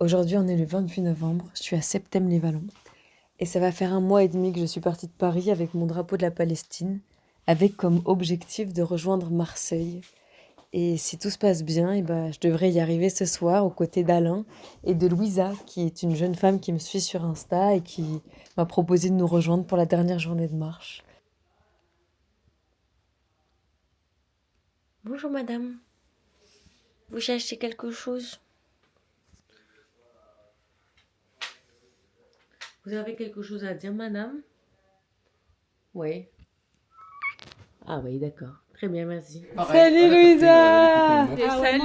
Aujourd'hui, on est le 28 novembre, je suis à Septèmes-les-Vallons. Et ça va faire 1 mois et demi que je suis partie de Paris avec mon drapeau de la Palestine, avec comme objectif de rejoindre Marseille. Et si tout se passe bien, je devrais y arriver ce soir aux côtés d'Alain et de Louisa, qui est une jeune femme qui me suit sur Insta et qui m'a proposé de nous rejoindre pour la dernière journée de marche. Bonjour madame, vous cherchez quelque chose? Vous avez quelque chose à dire madame? Oui. Ah oui, d'accord. Très bien, merci. Salut Louisa!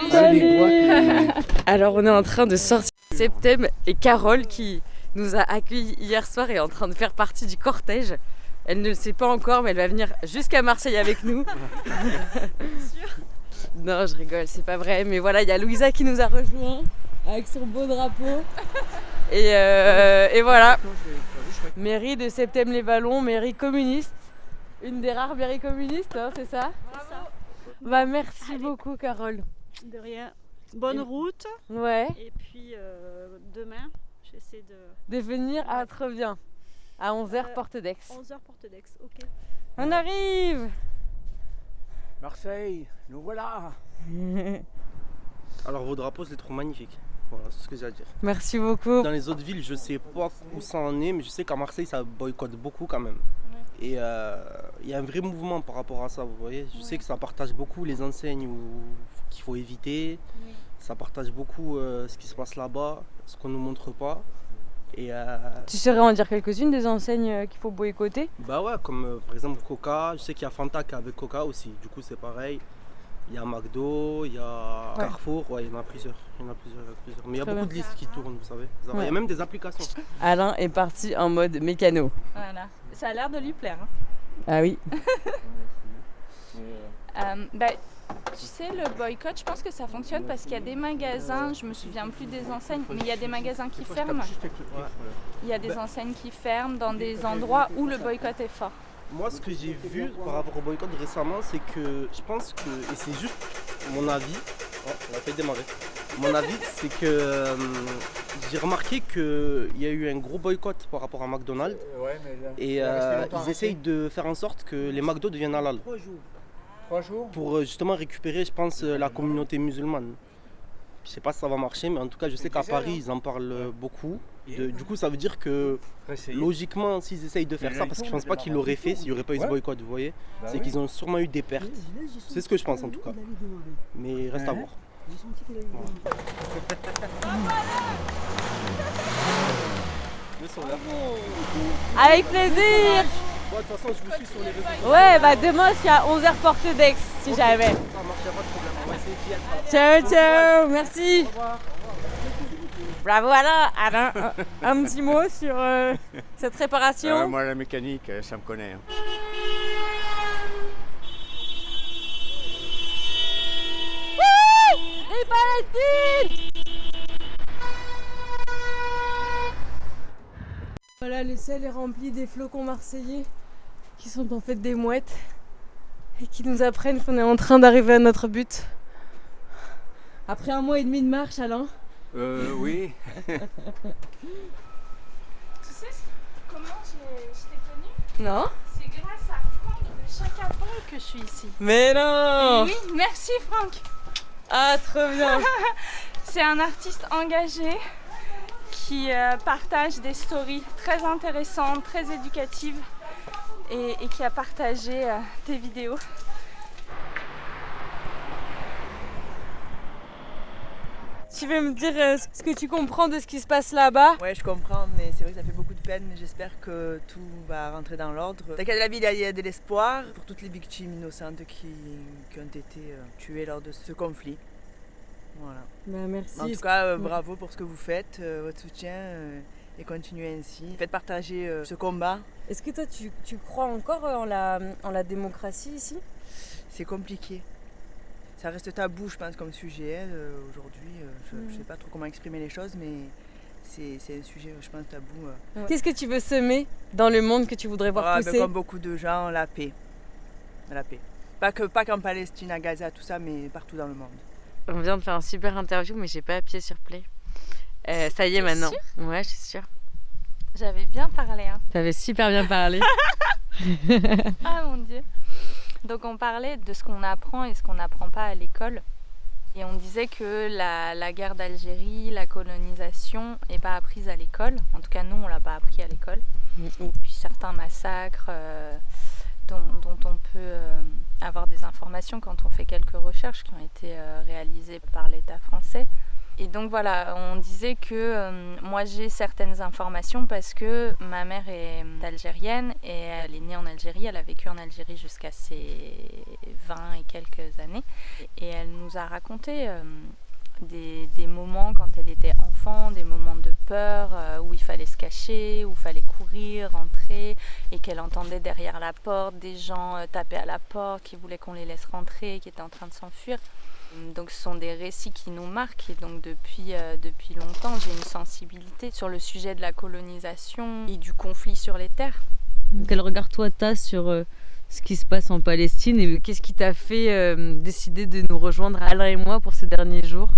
Salut! Alors on est en train de sortir. Septem et Carole qui nous a accueillis hier soir est en train de faire partie du cortège. Elle ne le sait pas encore mais elle va venir jusqu'à Marseille avec nous. Non, je rigole, c'est pas vrai. Mais voilà, il y a Louisa qui nous a rejoint avec son beau drapeau. Et voilà. Mairie de Septèmes-les-Vallons, mairie communiste. Une des rares mairies communistes, hein, c'est ça? Bravo. Bah merci beaucoup Carole. De rien. Bonne route. Ouais. Et puis demain, j'essaie de... De venir à trop bien. À 11h, Porte d'Aix. 11h Porte d'Aix, ok. On arrive! Marseille, nous voilà. Alors vos drapeaux, je les trouve magnifiques. Voilà, c'est ce que j'ai à dire. Merci beaucoup. Dans les autres villes, je sais pas où ça en est, mais je sais qu'à Marseille, ça boycotte beaucoup quand même. Ouais. Et il y a un vrai mouvement par rapport à ça, vous voyez. Je sais que ça partage beaucoup les enseignes qu'il faut éviter. Oui. Ça partage beaucoup ce qui se passe là-bas, ce qu'on ne nous montre pas. Et Tu saurais en dire quelques-unes des enseignes qu'il faut boycotter? bah ouais, comme par exemple Coca. Je sais qu'il y a Fanta qui est avec Coca aussi. Du coup, c'est pareil. Il y a McDo, il y a Carrefour, ouais, il y en a plusieurs. Mais il y a Très beaucoup bien. de listes qui tournent, vous savez. Il y Ouais. a même des applications. Alain est parti en mode mécano. Voilà. Ça a l'air de lui plaire. Hein. Ah oui. Tu sais, le boycott, je pense que ça fonctionne parce qu'il y a des magasins, je me souviens plus des enseignes, mais il y a des magasins qui ferment. Il y a des enseignes qui ferment dans des endroits où le boycott est fort. Moi, ce que j'ai vu par rapport au boycott récemment, c'est que je pense que, et c'est juste mon avis, on va pas démarrer. Mon avis, c'est que j'ai remarqué qu'il y a eu un gros boycott par rapport à McDonald's. Et ils essayent de faire en sorte que les McDo deviennent halal. 3 jours Pour justement récupérer, je pense, la communauté musulmane. Je sais pas si ça va marcher, mais en tout cas, je sais qu'à Paris, ils en parlent beaucoup. Du coup, ça veut dire que logiquement, s'ils essayent de faire ça, parce que je pense pas qu'ils l'auraient fait s'il n'y aurait pas eu ce boycott, vous voyez, c'est qu'ils ont sûrement eu des pertes. C'est ce que je pense en tout cas. Mais reste à voir. Avec plaisir! Bon, de toute façon, je vous suis sur les réseaux sociaux. Ouais, bah demain je suis à 11h Porte d'Aix si jamais. Ça marche, y a pas de problème. On va essayer d'y être. Ciao, ciao, merci. Bravo Alain. Alain, un petit mot sur cette réparation. Moi, la mécanique, ça me connaît. Hein. Et Palestine! Voilà, le ciel est rempli des flocons marseillais qui sont en fait des mouettes et qui nous apprennent qu'on est en train d'arriver à notre but. Après 1 mois et demi de marche, Alain. Oui. Tu sais comment je t'ai connue? Non? C'est grâce à Franck de Chacapon que je suis ici. Mais non! Oui, merci Franck. Ah, trop bien! C'est un artiste engagé qui partage des stories très intéressantes, très éducatives et qui a partagé tes vidéos. Tu veux me dire ce que tu comprends de ce qui se passe là-bas? Ouais, je comprends, mais c'est vrai que ça fait beaucoup de peine. J'espère que tout va rentrer dans l'ordre. T'inquiète, la ville, il y a de l'espoir pour toutes les victimes innocentes qui ont été tuées lors de ce conflit. Voilà. Bah, merci. En tout cas, bravo pour ce que vous faites, votre soutien, et continuez ainsi. Faites partager ce combat. Est-ce que toi, tu crois encore en la démocratie ici? C'est compliqué. Ça reste tabou, je pense, comme sujet aujourd'hui. Je ne sais pas trop comment exprimer les choses, mais c'est un sujet, je pense, tabou. Qu'est-ce que tu veux semer dans le monde que tu voudrais voir pousser? Comme beaucoup de gens, la paix. La paix. Pas qu'en Palestine, à Gaza, tout ça, mais partout dans le monde. On vient de faire un super interview, mais j'ai pas appuyé sur play. Ça y est T'es maintenant. Ouais, je suis sûre. J'avais bien parlé, hein. T'avais super bien parlé. Ah mon Dieu. Donc on parlait de ce qu'on apprend et ce qu'on n'apprend pas à l'école. Et on disait que la guerre d'Algérie, la colonisation n'est pas apprise à l'école. En tout cas, nous, on ne l'a pas appris à l'école. Puis certains massacres dont on peut avoir des informations quand on fait quelques recherches qui ont été réalisées par l'État français. Et donc voilà, on disait que moi j'ai certaines informations parce que ma mère est algérienne et elle est née en Algérie, elle a vécu en Algérie jusqu'à ses 20 et quelques années. Et elle nous a raconté des moments quand elle était enfant, des moments de peur où il fallait se cacher, où il fallait courir, rentrer, et qu'elle entendait derrière la porte des gens taper à la porte, qui voulaient qu'on les laisse rentrer, qui étaient en train de s'enfuir. Donc ce sont des récits qui nous marquent et donc depuis longtemps j'ai une sensibilité sur le sujet de la colonisation et du conflit sur les terres. Quel regard toi t'as sur ce qui se passe en Palestine et qu'est-ce qui t'a fait décider de nous rejoindre, Alain et moi, pour ces derniers jours?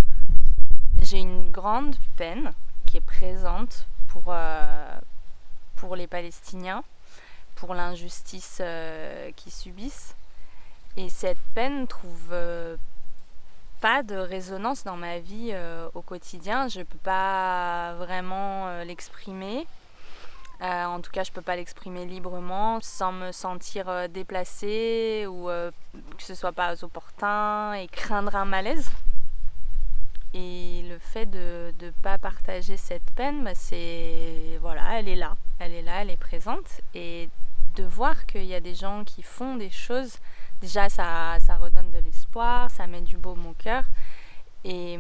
J'ai une grande peine qui est présente pour les Palestiniens, pour l'injustice qu'ils subissent. Et cette peine trouve pas de résonance dans ma vie au quotidien. Je peux pas vraiment l'exprimer. En tout cas, je peux pas l'exprimer librement sans me sentir déplacée ou que ce soit pas opportun et craindre un malaise. Et le fait de ne pas partager cette peine, bah c'est voilà, elle est là, elle est présente. Et de voir qu'il y a des gens qui font des choses, déjà ça redonne de l'espoir, ça met du baume au cœur. Et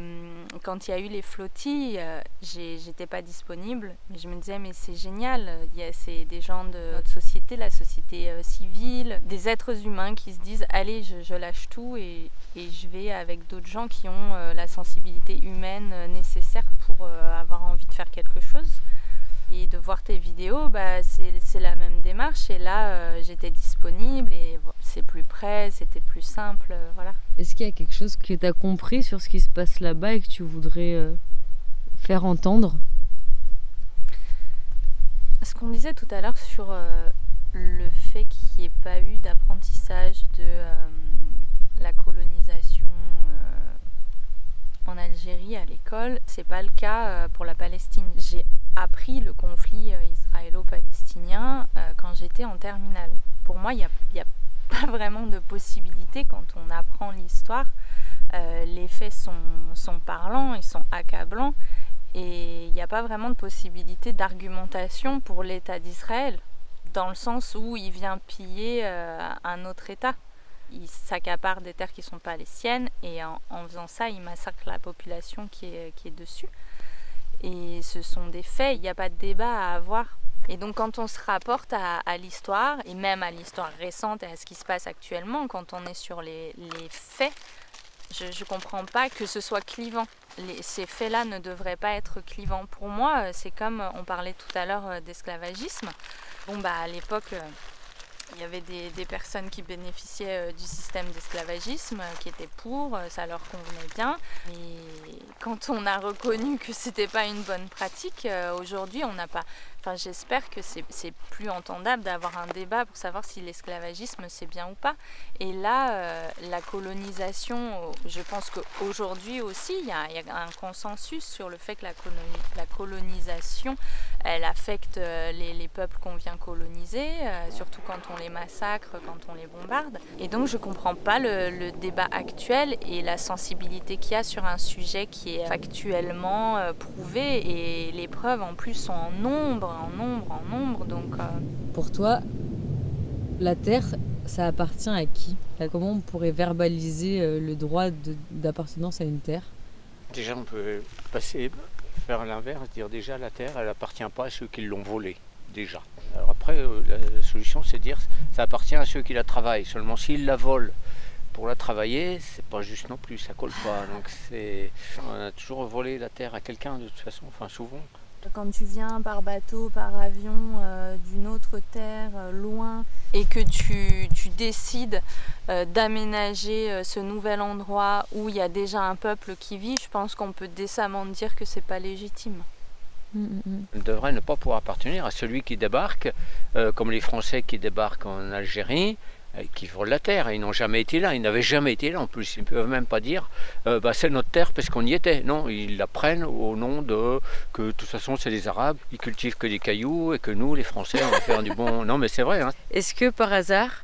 quand il y a eu les flottilles, j'étais pas disponible, mais je me disais mais c'est génial, c'est des gens de notre société, la société civile, des êtres humains qui se disent allez je lâche tout et je vais avec d'autres gens qui ont la sensibilité humaine nécessaire pour avoir envie de faire quelque chose. Et de voir tes vidéos, bah, c'est la même démarche. Et là, j'étais disponible et c'est plus près, c'était plus simple. Voilà. Est-ce qu'il y a quelque chose que tu as compris sur ce qui se passe là-bas et que tu voudrais faire entendre? Ce qu'on disait tout à l'heure sur le fait qu'il n'y ait pas eu d'apprentissage de la colonisation en Algérie à l'école, c'est pas le cas pour la Palestine. J'ai appris le conflit israélo-palestinien quand j'étais en terminale. Pour moi, il n'y a pas vraiment de possibilité quand on apprend l'histoire. Les faits sont parlants, ils sont accablants et il n'y a pas vraiment de possibilité d'argumentation pour l'État d'Israël, dans le sens où il vient piller un autre État. Il s'accapare des terres qui sont pas les siennes et en faisant ça, il massacre la population qui est dessus. Et ce sont des faits, il n'y a pas de débat à avoir. Et donc quand on se rapporte à l'histoire, et même à l'histoire récente et à ce qui se passe actuellement, quand on est sur les faits, je ne comprends pas que ce soit clivant. Ces faits-là ne devraient pas être clivants. Pour moi, c'est comme on parlait tout à l'heure d'esclavagisme. Bon, bah, à l'époque, il y avait des personnes qui bénéficiaient du système d'esclavagisme, qui étaient pour, ça leur convenait bien. Mais quand on a reconnu que c'était pas une bonne pratique, aujourd'hui on n'a pas... Enfin, j'espère que c'est plus entendable d'avoir un débat pour savoir si l'esclavagisme c'est bien ou pas. Et là, la colonisation, je pense qu'aujourd'hui aussi, il y a un consensus sur le fait que la colonisation, elle affecte les peuples qu'on vient coloniser, surtout quand on les massacre, quand on les bombarde. Et donc je comprends pas le débat actuel et la sensibilité qu'il y a sur un sujet qui est factuellement prouvé et les preuves en plus sont en nombre. Donc, Pour toi, la terre, ça appartient à qui? Comment on pourrait verbaliser le droit d'appartenance à une terre? Déjà, on peut faire l'inverse, dire déjà la terre, elle appartient pas à ceux qui l'ont volée, déjà. Alors après, la solution, c'est de dire ça appartient à ceux qui la travaillent. Seulement, s'ils la volent pour la travailler, c'est pas juste non plus, ça colle pas. Donc on a toujours volé la terre à quelqu'un de toute façon, enfin souvent. Quand tu viens par bateau, par avion, d'une autre terre, loin, et que tu décides d'aménager ce nouvel endroit où il y a déjà un peuple qui vit, je pense qu'on peut décemment dire que c'est pas légitime. On devrait ne pas pouvoir appartenir à celui qui débarque, comme les Français qui débarquent en Algérie, qui volent la terre. Ils n'ont jamais été là, ils n'avaient jamais été là en plus. Ils ne peuvent même pas dire c'est notre terre parce qu'on y était. Non, ils la prennent au nom de que de toute façon c'est les Arabes, ils cultivent que des cailloux et que nous, les Français, on va faire du bon. Non, mais c'est vrai. Hein. Est-ce que par hasard,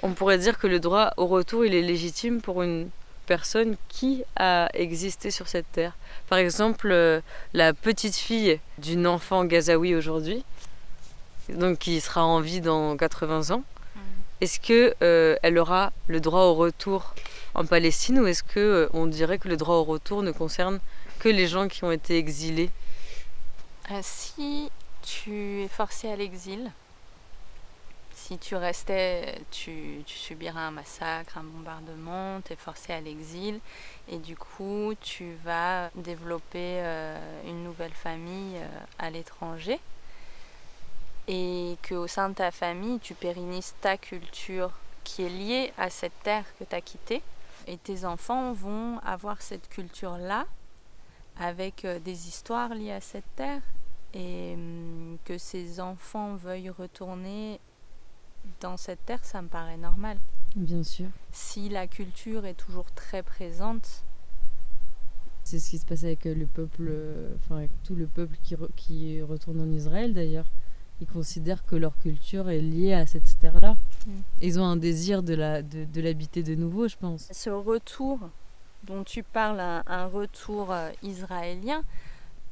on pourrait dire que le droit au retour il est légitime pour une personne qui a existé sur cette terre? Par exemple, la petite fille d'un enfant gazaoui aujourd'hui, donc qui sera en vie dans 80 ans. Est-ce qu'elle aura le droit au retour en Palestine ou est-ce qu'on dirait que le droit au retour ne concerne que les gens qui ont été exilés? Si tu es forcé à l'exil, si tu restais, tu subiras un massacre, un bombardement, tu es forcé à l'exil et du coup tu vas développer une nouvelle famille à l'étranger. Et qu'au sein de ta famille, tu pérennises ta culture qui est liée à cette terre que tu as quittée. Et tes enfants vont avoir cette culture-là, avec des histoires liées à cette terre. Et que ces enfants veuillent retourner dans cette terre, ça me paraît normal. Bien sûr. Si la culture est toujours très présente. C'est ce qui se passe avec le peuple, avec tout le peuple qui retourne en Israël d'ailleurs. Ils considèrent que leur culture est liée à cette terre-là. Ils ont un désir de l'habiter de nouveau, je pense. Ce retour dont tu parles, un retour israélien,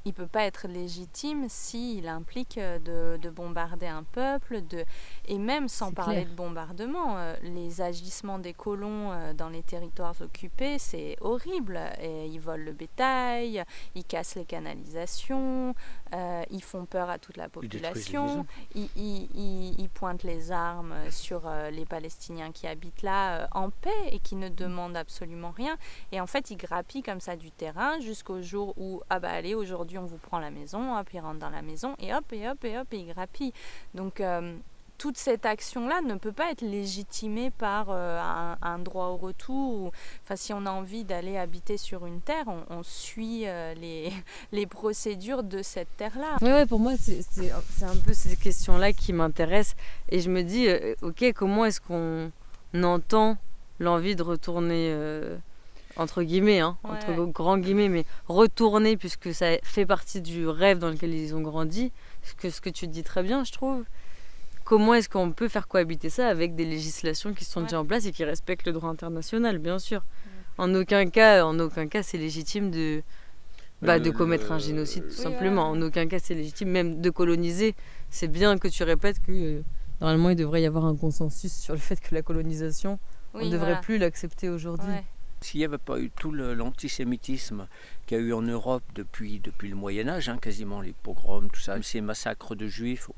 il ne peut pas être légitime s'il implique de bombarder un peuple, et même sans parler de bombardement, les agissements des colons dans les territoires occupés, c'est horrible. Et ils volent le bétail, ils cassent les canalisations, ils font peur à toute la population, ils pointent les armes sur les Palestiniens qui habitent là en paix et qui ne demandent absolument rien. Et en fait, ils grappillent comme ça du terrain jusqu'au jour où, allez, aujourd'hui, on vous prend la maison, hop, ils rentrent dans la maison, et hop, ils grappillent. Donc, toute cette action-là ne peut pas être légitimée par un droit au retour. Enfin, si on a envie d'aller habiter sur une terre, on suit les procédures de cette terre-là. Ouais, pour moi, c'est un peu ces questions-là qui m'intéressent. Et je me dis, ok, comment est-ce qu'on entend l'envie de retourner... entre guillemets, entre grands guillemets, mais retourner, puisque ça fait partie du rêve dans lequel ils ont grandi, ce que tu dis très bien, je trouve. Comment est-ce qu'on peut faire cohabiter ça avec des législations qui sont déjà en place et qui respectent le droit international, bien sûr. En aucun cas, c'est légitime de commettre un génocide, tout simplement. En aucun cas, c'est légitime, même de coloniser. C'est bien que tu répètes que, normalement, il devrait y avoir un consensus sur le fait que la colonisation, on ne devrait plus l'accepter aujourd'hui. Ouais. S'il n'y avait pas eu tout l'antisémitisme qu'il y a eu en Europe depuis le Moyen-Âge, quasiment les pogroms, tout ça, ces massacres de juifs,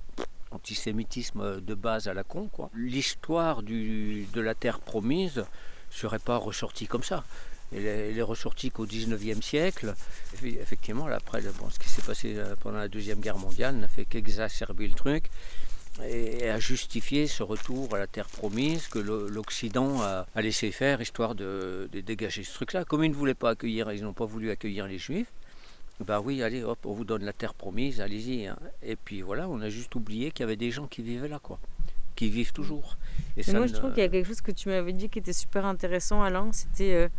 antisémitisme de base à la con, quoi. L'histoire de la terre promise ne serait pas ressortie comme ça. Elle est ressortie qu'au 19e siècle. Effectivement, après, ce qui s'est passé pendant la Deuxième Guerre mondiale n'a fait qu'exacerber le truc. Et à justifier ce retour à la terre promise que l'Occident a laissé faire, histoire de dégager ce truc-là. Comme ils ne voulaient pas accueillir, ils n'ont pas voulu accueillir les Juifs, oui, allez, hop, on vous donne la terre promise, allez-y. Et puis voilà, on a juste oublié qu'il y avait des gens qui vivaient là, quoi, qui vivent toujours. Et ça, moi, je trouve qu'il y a quelque chose que tu m'avais dit qui était super intéressant, Alain, c'était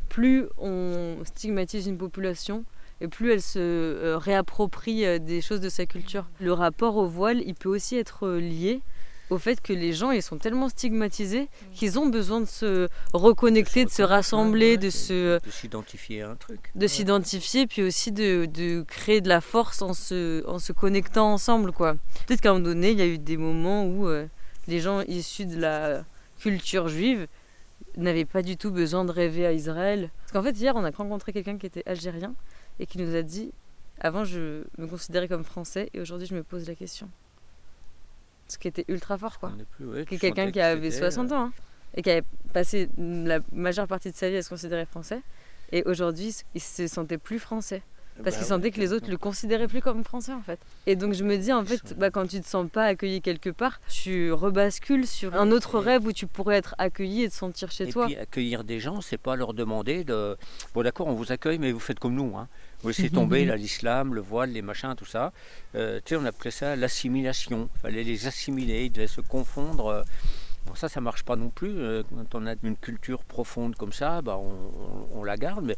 plus on stigmatise une population, et plus elle se réapproprie des choses de sa culture. Le rapport au voile, il peut aussi être lié au fait que les gens ils sont tellement stigmatisés qu'ils ont besoin de se reconnecter, de se rassembler, de s'identifier à un truc. De s'identifier, puis aussi de créer de la force en se connectant ensemble, quoi. Peut-être qu'à un moment donné, il y a eu des moments où les gens issus de la culture juive n'avaient pas du tout besoin de rêver à Israël. Parce qu'en fait, hier, on a rencontré quelqu'un qui était algérien et qui nous a dit « Avant, je me considérais comme français et aujourd'hui, je me pose la question. » Ce qui était ultra fort, quoi. Quelqu'un qui avait 60 ans et qui avait passé la majeure partie de sa vie à se considérer français. Et aujourd'hui, il se sentait plus français. Parce qu'il sentait que les autres le considéraient plus comme français en fait. Et donc je me dis en fait, quand tu te sens pas accueilli quelque part, tu rebascules sur un autre rêve où tu pourrais être accueilli et te sentir chez toi. Et puis accueillir des gens, c'est pas leur demander de... Bon d'accord, on vous accueille, mais vous faites comme nous. Hein. Vous laissez tomber là, l'islam, le voile, les machins, tout ça. Tu sais, on appelait ça l'assimilation. Il fallait les assimiler, ils devaient se confondre. Bon, ça marche pas non plus. Quand on a une culture profonde comme ça, on la garde, mais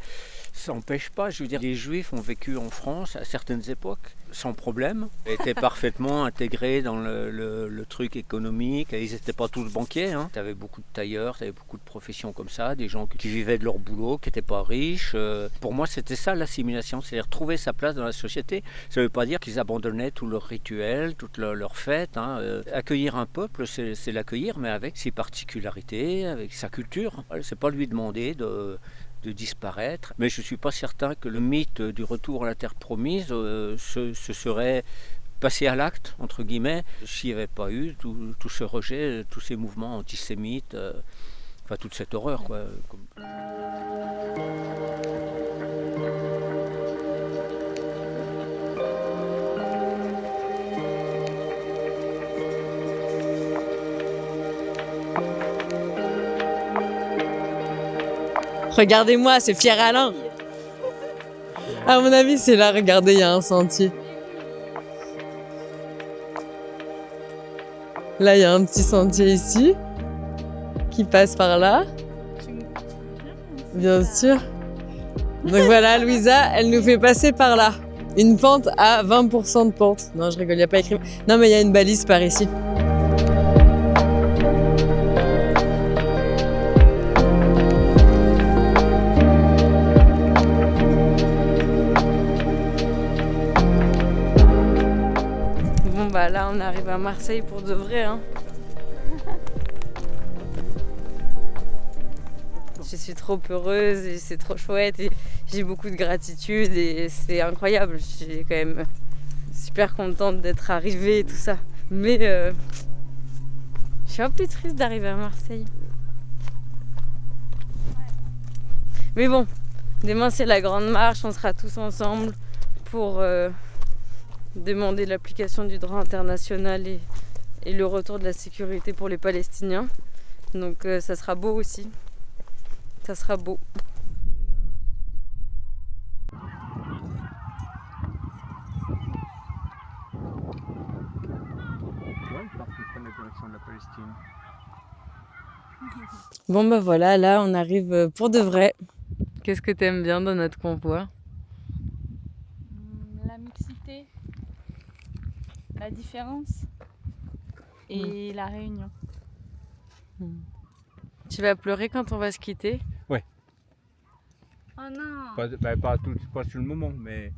ça n'empêche pas. Je veux dire, les Juifs ont vécu en France à certaines époques sans problème, étaient parfaitement intégrés dans le truc économique. Ils n'étaient pas tous banquiers. Hein. Tu avais beaucoup de tailleurs, tu avais beaucoup de professions comme ça, des gens qui vivaient de leur boulot, qui n'étaient pas riches. Pour moi, c'était ça l'assimilation, c'est-à-dire trouver sa place dans la société. Ça ne veut pas dire qu'ils abandonnaient tous leurs rituels, toutes leurs fêtes. Hein. Accueillir un peuple, c'est l'accueillir, mais avec ses particularités, avec sa culture. C'est pas lui demander de disparaître, mais je ne suis pas certain que le mythe du retour à la terre promise se serait passé à l'acte, entre guillemets, s'il n'y avait pas eu tout ce rejet, tous ces mouvements antisémites, enfin toute cette horreur, quoi. Regardez-moi, c'est Pierre Alain. À mon avis, c'est là, regardez, il y a un sentier. Là, il y a un petit sentier ici, qui passe par là. Bien sûr. Donc voilà, Louisa, elle nous fait passer par là. Une pente à 20% de pente. Non, je rigole, il n'y a pas écrit. Non, mais il y a une balise par ici. Là, on arrive à Marseille pour de vrai. Hein. Je suis trop heureuse et c'est trop chouette et j'ai beaucoup de gratitude et c'est incroyable. Je suis quand même super contente d'être arrivée et tout ça. Mais je suis un peu triste d'arriver à Marseille. Mais bon, demain c'est la grande marche, on sera tous ensemble pour... demander l'application du droit international et le retour de la sécurité pour les Palestiniens. Donc ça sera beau aussi. Ça sera beau. Bon bah voilà, là on arrive pour de vrai. Qu'est-ce que t'aimes bien dans notre convoi ? La mixité, la différence et la réunion. Tu vas pleurer quand on va se quitter ? Ouais. Oh non. Pas sur le moment, mais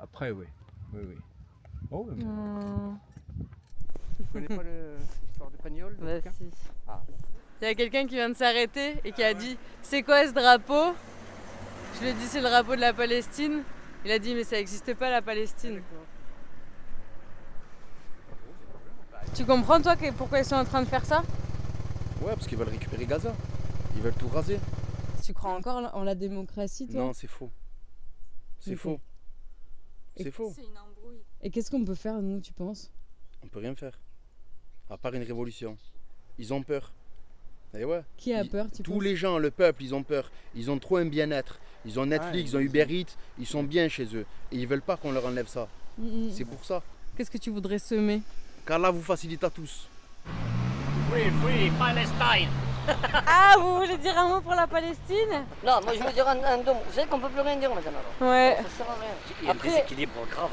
après, oui. Oui. Oh, oui. Tu connais pas l'histoire de Pagnol? Bah si. Ah. Il y a quelqu'un qui vient de s'arrêter et qui a dit « C'est quoi ce drapeau ?» Je lui ai dit « C'est le drapeau de la Palestine ». Il a dit « Mais ça n'existe pas la Palestine ». Tu comprends toi pourquoi ils sont en train de faire ça ? Ouais, parce qu'ils veulent récupérer Gaza. Ils veulent tout raser. Tu crois encore en la démocratie toi ? Non, c'est faux. C'est Ok. faux. C'est faux. C'est une embrouille. Et qu'est-ce qu'on peut faire nous, tu penses ? On peut rien faire. À part une révolution. Ils ont peur. Et ouais. Qui a peur, tu Tous penses ? les gens, le peuple, ils ont peur. Ils ont trop un bien-être. Ils ont Netflix, ils ont Uber Eats. Ils sont bien chez eux. Et ils veulent pas qu'on leur enlève ça. C'est pour ça. Qu'est-ce que tu voudrais semer ? Qu'Allah vous facilite à tous. Free Palestine. Ah, vous voulez dire un mot pour la Palestine ? Non, moi je veux dire un don. Vous savez qu'on peut plus rien dire maintenant. Ouais. Ça sert à rien. Il y a un Après- déséquilibre grave.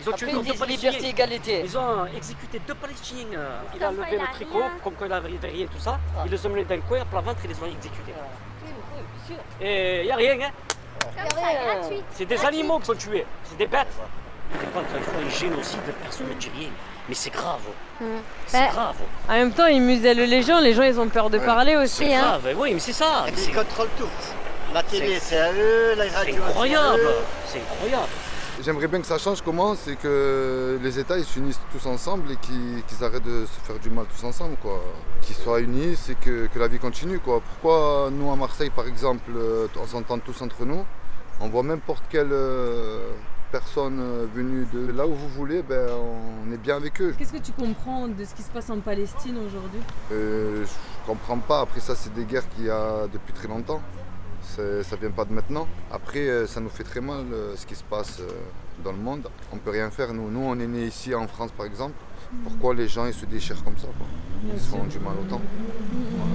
Ils ont tué Après, ils deux disent Palestiniens. liberté, égalité. Ils ont exécuté 2 Palestiniens. Il a levé le tricot, comme quoi il avait rien, tout ça. Ils les ont menés d'un coin, à plat ventre, ils les ont exécutés. Oui, bien sûr. Et il n'y a rien, hein. Y a rien. C'est des animaux qui sont tués, c'est des bêtes. Quand il faut un génocide, personne ne dit rien. Mais c'est grave. C'est grave. En même temps, ils musellent les gens ils ont peur de parler aussi. C'est Hein. grave, oui, mais c'est ça. Mais Ils c'est contrôlent tout. La télé, c'est à eux, la radio, c'est à incroyable. eux. C'est incroyable. J'aimerais bien que ça change. Comment ? C'est que les États ils s'unissent tous ensemble et qu'ils arrêtent de se faire du mal tous ensemble, quoi. Qu'ils soient unis, c'est que la vie continue, quoi. Pourquoi nous à Marseille, par exemple, on s'entend tous entre nous, On voit n'importe quelle personne venue de là où vous voulez, ben, on est bien avec eux. Qu'est-ce que tu comprends de ce qui se passe en Palestine aujourd'hui? Je comprends pas. Après ça, c'est des guerres qu'il y a depuis très longtemps. Ça vient pas de maintenant. Après, ça nous fait très mal ce qui se passe dans le monde. On peut rien faire. Nous, on est nés ici en France, par exemple. Pourquoi les gens ils se déchirent comme ça, quoi? Ils se font du mal autant. Voilà.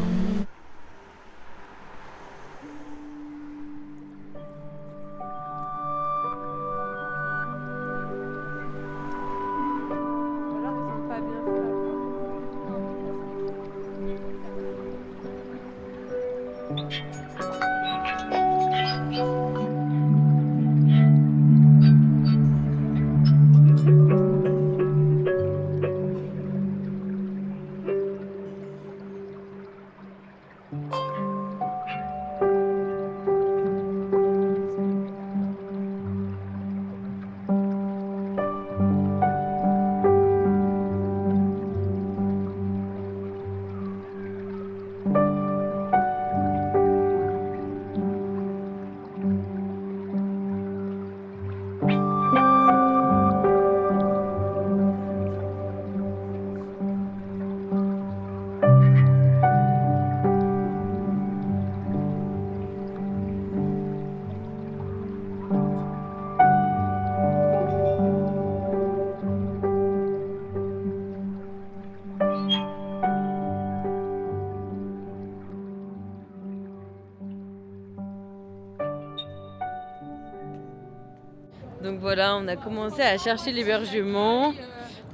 Donc voilà, on a commencé à chercher l'hébergement,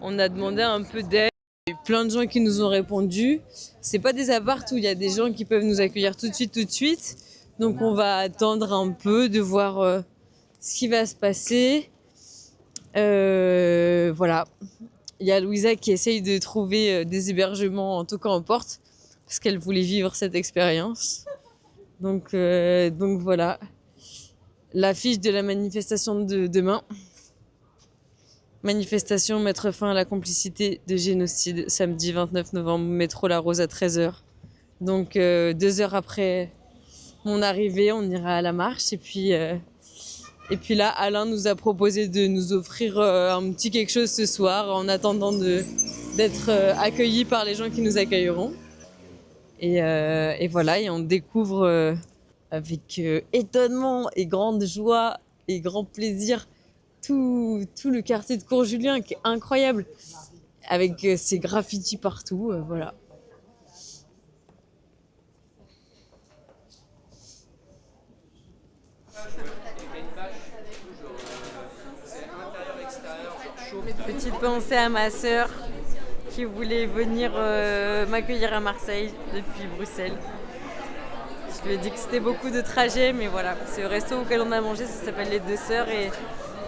on a demandé un peu d'aide. Il y a eu plein de gens qui nous ont répondu. C'est pas des apparts où il y a des gens qui peuvent nous accueillir tout de suite. Donc on va attendre un peu de voir ce qui va se passer. Voilà. Il y a Louisa qui essaye de trouver des hébergements, en tout cas en porte, parce qu'elle voulait vivre cette expérience. Donc voilà. L'affiche de la manifestation de demain. Manifestation mettre fin à la complicité de génocide, samedi 29 novembre, métro La Rose à 13h. Donc 2 heures après mon arrivée, on ira à la marche. Et puis là, Alain nous a proposé de nous offrir un petit quelque chose ce soir en attendant d'être accueillis par les gens qui nous accueilleront. Et voilà, et on découvre avec étonnement et grande joie et grand plaisir tout le quartier de Cours-Julien qui est incroyable, avec ses graffitis partout, voilà. Petite pensée à ma sœur qui voulait venir m'accueillir à Marseille depuis Bruxelles. Je lui ai dit que c'était beaucoup de trajets, mais voilà, c'est au resto auquel on a mangé, ça s'appelle Les Deux Sœurs, et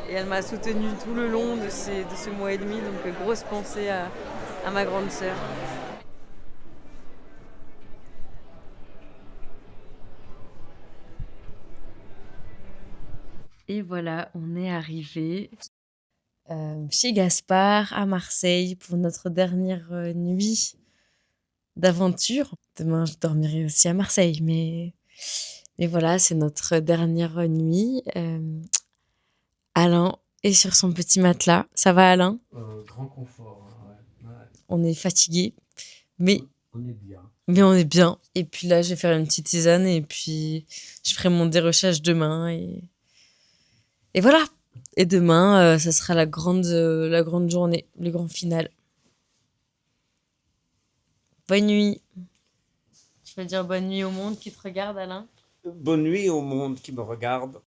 elle m'a soutenue tout le long de ce mois et demi, donc grosse pensée à ma grande sœur. Et voilà, on est arrivé chez Gaspard à Marseille pour notre dernière nuit d'aventure. Demain, je dormirai aussi à Marseille, mais voilà, c'est notre dernière nuit. Alain est sur son petit matelas. Ça va, Alain? Grand confort. Ouais. On est fatigué, mais on est bien. Mais on est bien. Et puis là, je vais faire une petite tisane et puis je ferai mon dérochage demain. Et voilà. Et demain, ça sera la grande journée, le grand final. Bonne nuit. Je veux dire bonne nuit au monde qui te regarde, Alain. Bonne nuit au monde qui me regarde.